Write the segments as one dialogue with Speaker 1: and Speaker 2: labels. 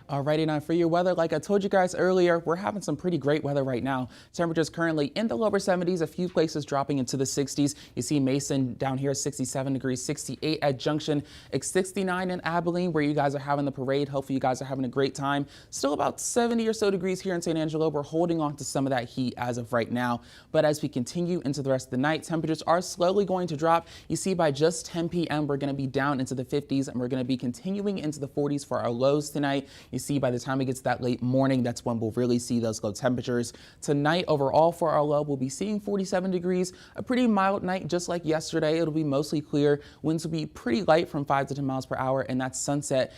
Speaker 1: Alrighty, now for your weather, like I told you guys earlier, we're having some pretty great weather right now. Temperatures currently in the lower 70s, a few places dropping into the 60s. You see Mason down here, 67 degrees, 68 at Junction, it's 69 in Abilene, where you guys are having the parade. Hopefully you guys are having a great time. Still about 70 or so degrees here in San Angelo. We're holding on to some of that heat as of right now. But as we continue into the rest of the night, temperatures are slowly going to drop. You see by just 10 p.m., we're going to be down into the 50s, and we're going to be continuing into the 40s for our lows tonight. You see, by the time it gets that late morning, that's when we'll really see those low temperatures. Tonight, overall for our low, we'll be seeing 47 degrees, a pretty mild night, just like yesterday. It'll be mostly clear. Winds will be pretty light from 5 to 10 miles per hour, and that sunset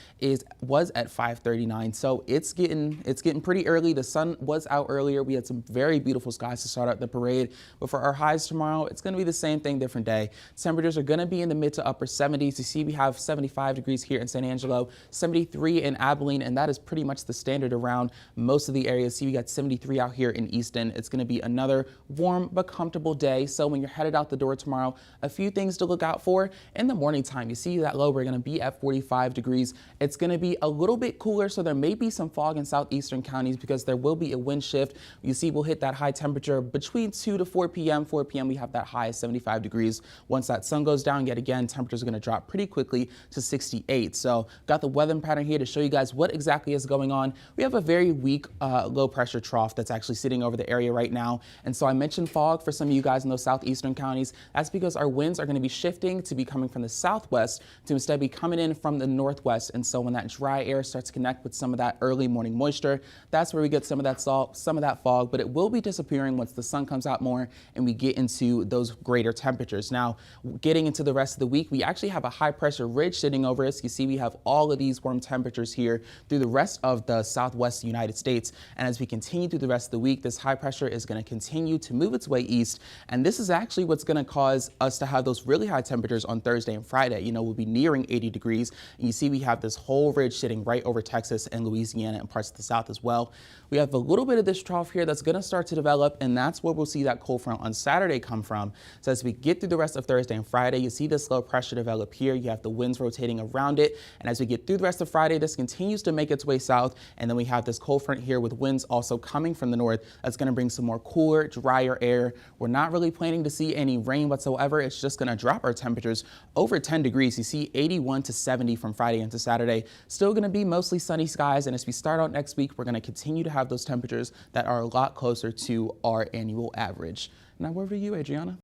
Speaker 1: was at 5:39. So it's getting pretty early. The sun was out earlier. We had some very beautiful skies to start out the parade. But for our highs tomorrow, it's going to be the same thing, different day. Temperatures are going to be in the mid to upper 70s. You see, we have 75 degrees here in San Angelo, 73 in Abilene, and that is pretty much the standard around most of the areas. See, we got 73 out here in Easton. It's going to be another warm but comfortable day. So when you're headed out the door tomorrow, a few things to look out for. In the morning time, you see that low, we're going to be at 45 degrees. It's going to be a little bit cooler, so there may be some fog in southeastern counties because there will be a wind shift. You see, we'll hit that high temperature between 2 to 4 p.m. 4 p.m. we have that high of 75 degrees. Once that sun goes down yet again, temperatures are going to drop pretty quickly to 68. So got the weather pattern here to show you guys what exactly is going on. We have a very weak low pressure trough that's actually sitting over the area right now. And so I mentioned fog for some of you guys in those southeastern counties. That's because our winds are going to be shifting to be coming from the southwest to instead be coming in from the northwest. And so when that dry air starts to connect with some of that early morning moisture, that's where we get some of that salt, some of that fog, but it will be disappearing once the sun comes out more and we get into those greater temperatures. Now, getting into the rest of the week, we actually have a high pressure ridge sitting over us. You see, we have all of these warm temperatures here through the rest of the southwest United States. And as we continue through the rest of the week, this high pressure is going to continue to move its way east. And this is actually what's going to cause us to have those really high temperatures on Thursday and Friday. You know, we'll be nearing 80 degrees. And you see, we have this whole ridge sitting right over Texas and Louisiana and parts of the south as well. We have a little bit of this trough here that's going to start to develop, and that's where we'll see that cold front on Saturday come from. So as we get through the rest of Thursday and Friday, you see this low pressure develop here. You have the winds rotating around it. And as we get through the rest of Friday, this continues to make its way south. And then we have this cold front here with winds also coming from the north. That's going to bring some more cooler, drier air. We're not really planning to see any rain whatsoever. It's just going to drop our temperatures over 10 degrees. You see 81 to 70 from Friday into Saturday. Still going to be mostly sunny skies. And as we start out next week, we're going to continue to have those temperatures that are a lot closer to our annual average. Now, where were you, Adriana?